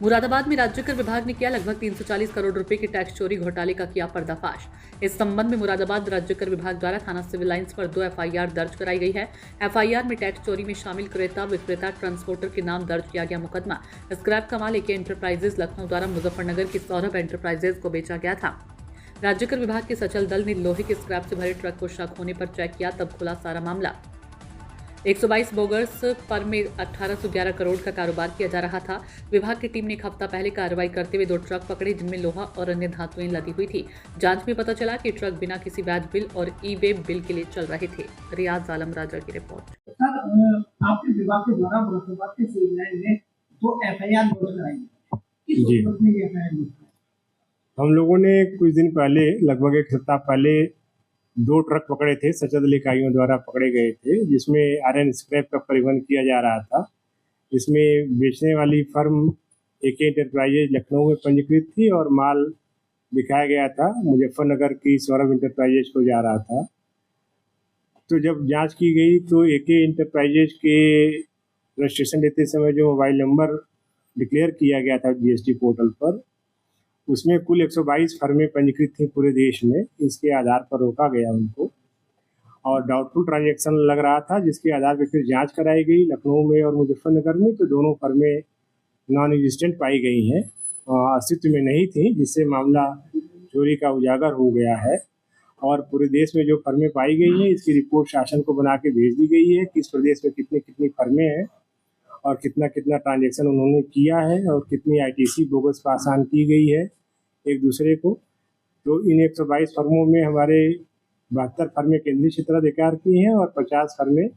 मुरादाबाद में राज्य कर विभाग ने किया लगभग 340 करोड़ रुपए की टैक्स चोरी घोटाले का किया पर्दाफाश। इस संबंध में मुरादाबाद राज्य कर विभाग द्वारा थाना सिविल लाइंस पर 2 एफआईआर दर्ज कराई गई है। एफआईआर में टैक्स चोरी में शामिल क्रेता विक्रेता ट्रांसपोर्टर के नाम दर्ज किया गया मुकदमा स्क्रैप का माल एके एंटरप्राइजेज लखनऊ द्वारा मुजफ्फरनगर की सौरभ एंटरप्राइजेज को बेचा गया था। राज्य कर विभाग के सचल दल ने लोहे के स्क्रैप से भरे ट्रक को शक होने पर चेक किया, तब खुला सारा मामला। 122 बोगस फर्म में 1811 करोड़ का कारोबार किया जा रहा था। विभाग की टीम ने एक हफ्ता पहले कार्रवाई करते हुए 2 ट्रक पकड़े जिनमें लोहा और अन्य धातुएं लदी हुई थी। जांच में पता चला कि ट्रक बिना किसी वैध बिल और ई-वे बिल के लिए चल रहे थे। रियाज आलम राजा की रिपोर्ट। सर, आपके विभाग के द्वारा मुरादाबाद के सिविल लाइन में 2 एफआईआर दर्ज कराई है। जी, हम लोगों ने कुछ दिन पहले, लगभग एक सप्ताह पहले 2 ट्रक पकड़े थे, सचल इकाइयों द्वारा पकड़े गए थे, जिसमें आयरन स्क्रैप का परिवहन किया जा रहा था। इसमें बेचने वाली फर्म एके एंटरप्राइजेज लखनऊ में पंजीकृत थी और माल दिखाया गया था मुजफ्फरनगर की सौरभ एंटरप्राइजेज को जा रहा था। तो जब जांच की गई तो एके एंटरप्राइजेज के रजिस्ट्रेशन लेते समय जो मोबाइल नंबर डिक्लेयर किया गया था जीएसटी पोर्टल पर, उसमें कुल 122 फर्में पंजीकृत थी पूरे देश में। इसके आधार पर रोका गया उनको और डाउटफुल ट्रांजैक्शन लग रहा था, जिसके आधार पर फिर जांच कराई गई लखनऊ में और मुजफ्फरनगर में। तो दोनों फर्में नॉन एग्जिस्टेंट पाई गई हैं, अस्तित्व में नहीं थी, जिससे मामला चोरी का उजागर हो गया है। और पूरे देश में जो फर्में पाई गई हैं, इसकी रिपोर्ट शासन को बना के भेज दी गई है कि इस प्रदेश में कितनी कितनी फर्में हैं और कितना कितना ट्रांजैक्शन उन्होंने किया है और कितनी आईटीसी बोगस पासान की गई है एक दूसरे को। तो इन 122 फर्मों में हमारे 72 फर्में केंद्रीय क्षेत्राधिकार की हैं और 50 फर्में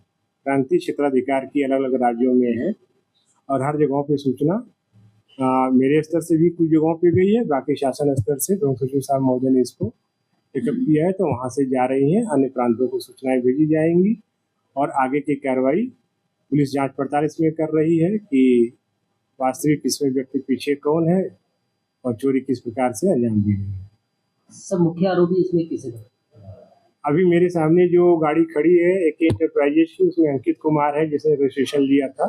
प्रांतीय क्षेत्राधिकार की अलग अलग राज्यों में हैं। और हर जगहों पे सूचना मेरे स्तर से भी कुछ जगहों पे गई है, बाकी शासन स्तर से प्रमुख सचिव साहब महोदय ने इसको पिकअप किया है, तो वहाँ से जा रही हैं। अन्य प्रांतों को सूचनाएं भेजी जाएंगी और आगे की कार्रवाई पुलिस जांच पड़ताल इसमें कर रही है कि वास्तविक इसमें व्यक्ति पीछे कौन है और चोरी किस प्रकार से अंजाम दी गई है। सब मुख्य आरोपी इसमें किसे? अभी मेरे सामने जो गाड़ी खड़ी है एके एंटरप्राइजेज की, उसमें अंकित कुमार है जिसने रजिस्ट्रेशन लिया था,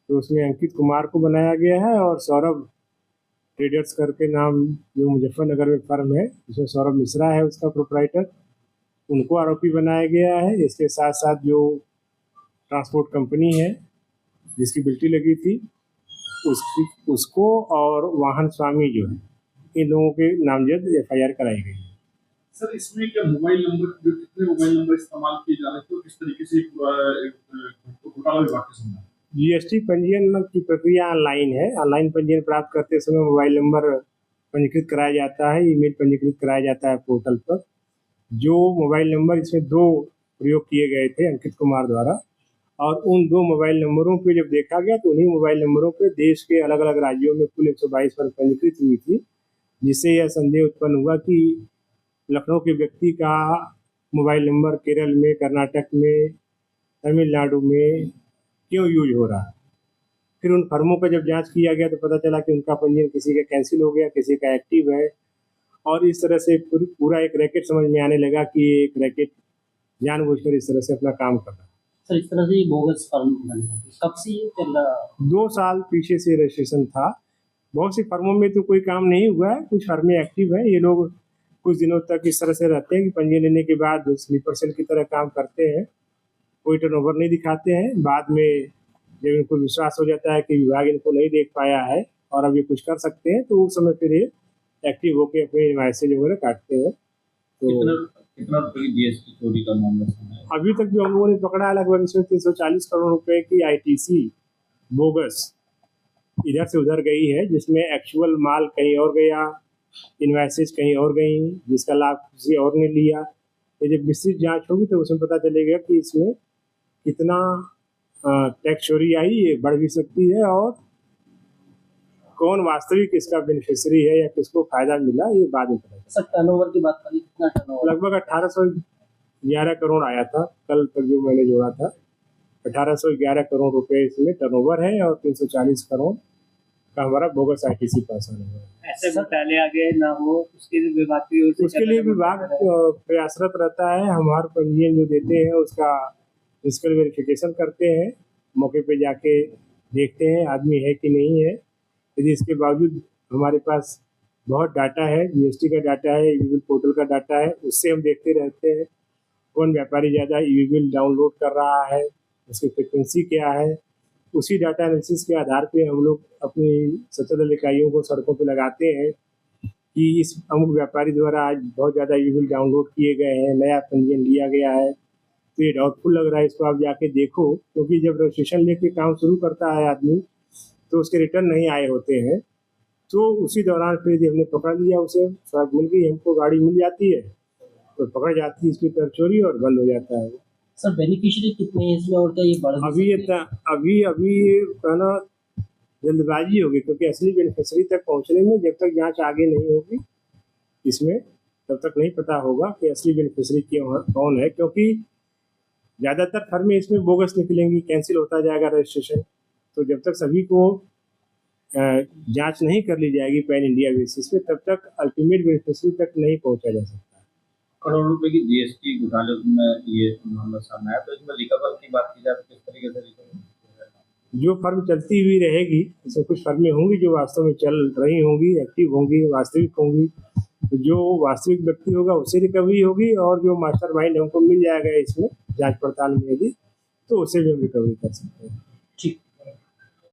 तो उसमें अंकित कुमार को बनाया गया है। और सौरभ ट्रेडर्स करके नाम जो मुजफ्फरनगर में फर्म है, उसमें सौरभ मिश्रा है उसका प्रोप्राइटर, उनको आरोपी बनाया गया है। इसके साथ साथ जो ट्रांसपोर्ट कंपनी है जिसकी बिल्टी लगी थी उसको और वाहन स्वामी जो है, इन लोगों के नामजद एफआईआर कराई गई है। सर, इसमें क्या मोबाइल नंबर, जो कितने मोबाइल नंबर इस्तेमाल किए जा रहे थे और किस तरीके से घोटाला विभाग के सामने? जीएसटी पंजीयन की प्रक्रिया ऑनलाइन है। ऑनलाइन पंजीयन प्राप्त करते समय मोबाइल नंबर पंजीकृत कराया जाता है, ईमेल पंजीकृत कराया जाता है पोर्टल पर। जो मोबाइल नंबर इसमें 2 प्रयोग किए गए थे अंकित कुमार द्वारा, और उन 2 मोबाइल नंबरों पे जब देखा गया तो उन्हीं मोबाइल नंबरों पे देश के अलग अलग राज्यों में कुल 122 फर्म पंजीकृत हुई थी, जिससे यह संदेह उत्पन्न हुआ कि लखनऊ के व्यक्ति का मोबाइल नंबर केरल में, कर्नाटक में, तमिलनाडु में क्यों यूज हो रहा है। फिर उन फर्मों का जब जांच किया गया तो पता चला कि उनका पंजीयन किसी का कैंसिल हो गया, किसी का एक्टिव है। और इस तरह से पूरा एक रैकेट समझ में आने लगा कि एक रैकेट जानबूझकर इस तरह से अपना काम कर रहा है। सर, इस तरह से ये बोगस फर्म बनी है, कब से ये चल रहा? 2 साल पीछे से रजिस्ट्रेशन था। बहुत सी फर्मों में तो कोई काम नहीं हुआ है, कुछ फर्में एक्टिव है। ये लोग कुछ दिनों तक इस तरह से रहते हैं कि पंजीयन लेने के बाद स्लीपर सेल की तरह काम करते हैं, कोई टर्नओवर नहीं दिखाते हैं। बाद में जब इनको विश्वास हो जाता है कि विभाग इनको नहीं देख पाया है और अब ये कुछ कर सकते हैं, तो उस समय फिर ये एक्टिव होकर अपने इनवॉइसेज वगैरह काटते हैं। तो कितना जीएसटी चोरी का मामला है? अभी तक जो हम लोगों ने पकड़ा है लगभग इसमें 340 करोड़ रुपए की आईटीसी बोगस इधर से उधर गई है, जिसमें एक्चुअल माल कहीं और गया, इनवॉइसेज कहीं और गई, जिसका लाभ किसी और ने लिया। तो जब विस्तृत जांच होगी तो उसमें पता चलेगा कि इसमें कितना टैक्स चोरी आई, ये बढ़ भी सकती है, और कौन वास्तविक इसका बेनिफिशियरी है या किसको फायदा मिला, ये बाद में पता। सर, टर्नओवर की बात करें, कितना टर्नओवर? लगभग 1811 करोड़ आया था कल तक जो मैंने जोड़ा था। 1811 करोड़ रुपए इसमें टर्नओवर है और 340 करोड़ का हमारा बोगस आईटीसी पास आने वाला। ऐसे घोटाले आगे ना हो उसके लिए विभाग की ओर से, उसके लिए विभाग प्रयासरत रहता है। हमारे पंजीयन जो देते हैं उसका फिजिकल वेरिफिकेशन करते हैं, मौके पे जाके देखते हैं आदमी है कि नहीं है। यदि इसके बावजूद हमारे पास बहुत डाटा है, जीएसटी का डाटा है, ई-वे बिल पोर्टल का डाटा है, उससे हम देखते रहते हैं कौन व्यापारी ज़्यादा ई-वे बिल डाउनलोड कर रहा है, उसकी फ्रिक्वेंसी क्या है। उसी डाटा एनालिसिस के आधार पे हम लोग अपनी सचल दल इकाइयों को सड़कों पे लगाते हैं कि इस अमुक व्यापारी द्वारा आज बहुत ज़्यादा ई-वे बिल डाउनलोड किए गए हैं, नया पंजीयन लिया गया है, तो ये डाउटफुल लग रहा है, इसको आप जाके देखो। क्योंकि जब रजिस्ट्रेशन लेके काम शुरू करता है आदमी तो उसके रिटर्न नहीं आए होते हैं, तो उसी दौरान फिर यदि हमने पकड़ लिया, उसे सड़क मिल गई, हमको गाड़ी मिल जाती है तो पकड़ जाती है इसकी कर चोरी और बंद हो जाता है। सर बेनिफिशियरी कितने हैं इसमें और क्या ये बढ़ भी अभी ये सकते हैं? अभी कहना जल्दबाजी होगी, क्योंकि असली बेनिफिशरी तक पहुंचने में जब तक जांच आगे नहीं होगी इसमें तब तक नहीं पता होगा कि असली बेनिफिशरी कौन है। क्योंकि ज़्यादातर फर्में इसमें बोगस निकलेंगी, कैंसिल होता जाएगा रजिस्ट्रेशन। तो जब तक सभी को जांच नहीं कर ली जाएगी पैन इंडिया बेसिस पे, तब तक अल्टीमेट बेनिफिशरी तक नहीं पहुंचा जा सकता। करोड़ रुपए की जीएसटी घोटाले में ये मामला सामने आया, तो इसमें रिकवर की बात की जाए तो किस तरीके से रिकवर? जो फर्म चलती हुई रहेगी, इसमें कुछ फर्में होंगी जो वास्तव में चल रही होंगी, एक्टिव होंगी, वास्तविक होंगी, तो जो वास्तविक व्यक्ति होगा उससे रिकवरी होगी, और जो मास्टरमाइंड हमको मिल जाएगा इसमें जांच पड़ताल में यदि, तो उससे भी हम रिकवरी कर सकते हैं।